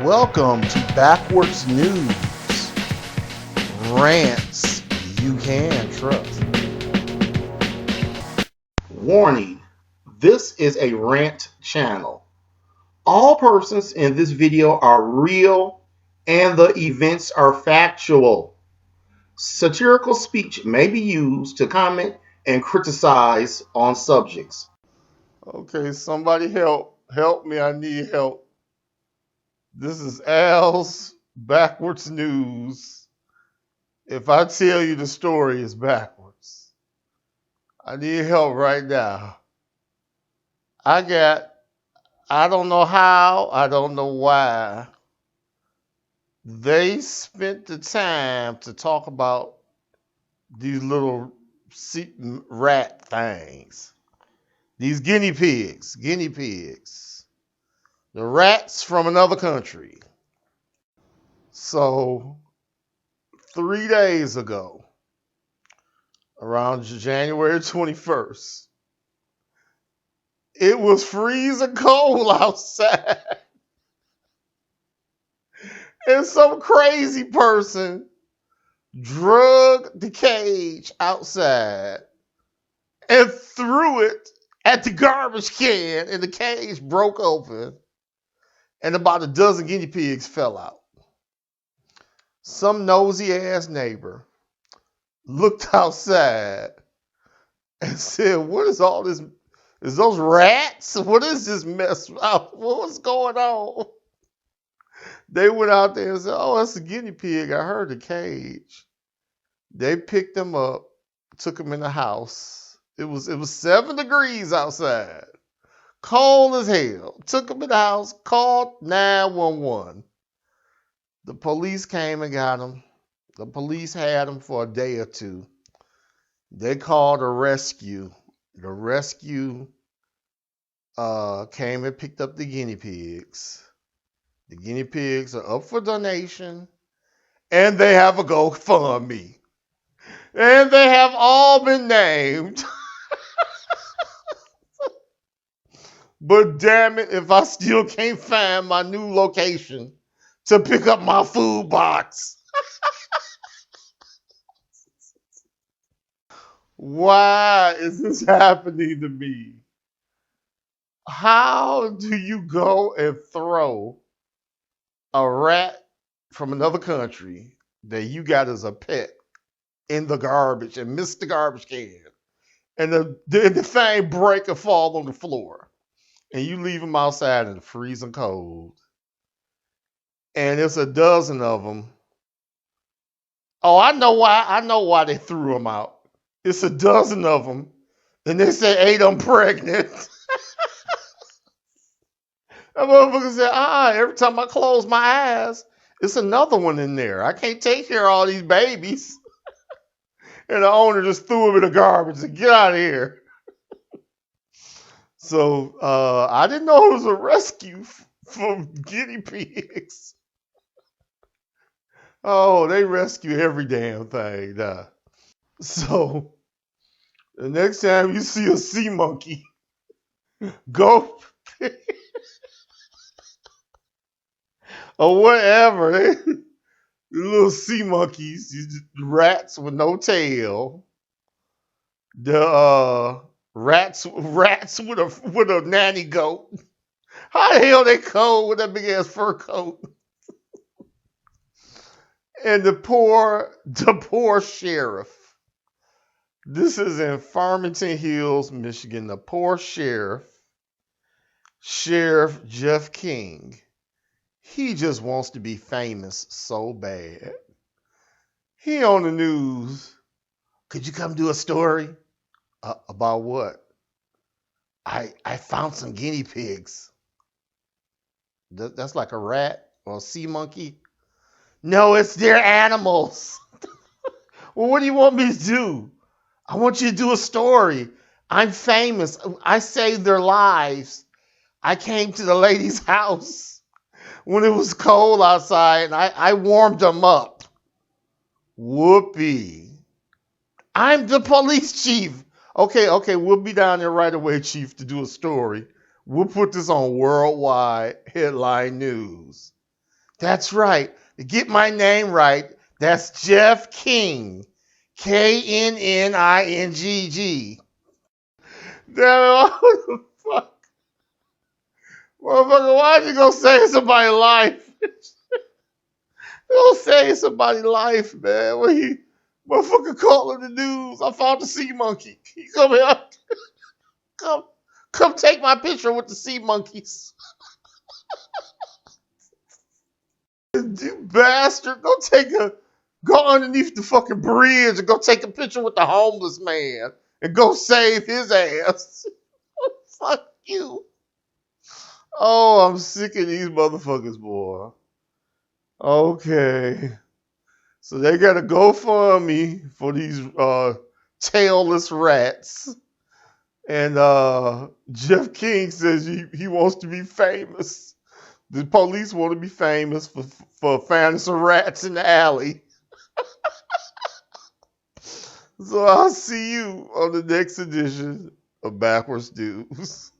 Welcome to Backwards News. Rants you can trust. Warning, this is a rant channel. All persons in this video are real and the events are factual. Satirical speech may be used to comment and criticize on subjects. Okay, somebody help me, I need help. This is Al's Backwards News. If I tell you the story is backwards, I need help right now. I don't know how, I don't know why. They spent the time to talk about these little rat things. These guinea pigs. The rats from another country. So, 3 days ago, around January 21st, it was freezing cold outside. And some crazy person drug the cage outside and threw it at the garbage can, and the cage broke open, and about a dozen guinea pigs fell out. Some nosy ass neighbor looked outside and said, "What is all this? Is those rats? What is this mess? What's going on?" They went out there and said, "Oh, that's a guinea pig. I heard the cage." They picked him up, took him in the house. It was 7 degrees outside, cold as hell. Took him in the house, called 911. The police came and got him. The police had him for a day or two. They called a rescue. The rescue came and picked up the guinea pigs. The guinea pigs are up for donation, and they have a GoFundMe. And they have all been named. But damn it, if I still can't find my new location to pick up my food box. Why is this happening to me? How do you go and throw a rat from another country that you got as a pet in the garbage and miss the garbage can, and the thing break and fall on the floor, and you leave them outside in the freezing cold, and it's a dozen of them? Oh, I know why they threw them out. It's a dozen of them, and they say 8 of them pregnant. That motherfucker said, every time I close my eyes, it's another one in there. I can't take care of all these babies. And the owner just threw him in the garbage and get out of here. So I didn't know it was a rescue from guinea pigs. Oh, they rescue every damn thing. So the next time you see a sea monkey, go or whatever. The little sea monkeys, rats with no tail. The rats with a nanny goat. How the hell they cold with that big ass fur coat? And the poor sheriff. This is in Farmington Hills, Michigan. The poor Sheriff Jeff King. He just wants to be famous so bad. He on the news. Could you come do a story? About what? I found some guinea pigs. That's like a rat or a sea monkey? No, it's their animals. Well, what do you want me to do? I want you to do a story. I'm famous. I saved their lives. I came to the lady's house when it was cold outside, and I warmed them up. Whoopee. I'm the police chief. Okay, we'll be down there right away, chief, to do a story. We'll put this on worldwide headline news. That's right. To get my name right, that's Jeff King. Kningg. Damn, what the fuck? Motherfucker, why'd you go save somebody's life? Go save somebody's life, man. When he motherfucker calling the news. I found the sea monkey. He come here. Come, come take my picture with the sea monkeys. You bastard. Go underneath the fucking bridge and go take a picture with the homeless man and go save his ass. Fuck you. Oh, I'm sick of these motherfuckers, boy. Okay. So they got a GoFundMe for these tailless rats. And Jeff King says he wants to be famous. The police want to be famous for finding some rats in the alley. So I'll see you on the next edition of Backwards News.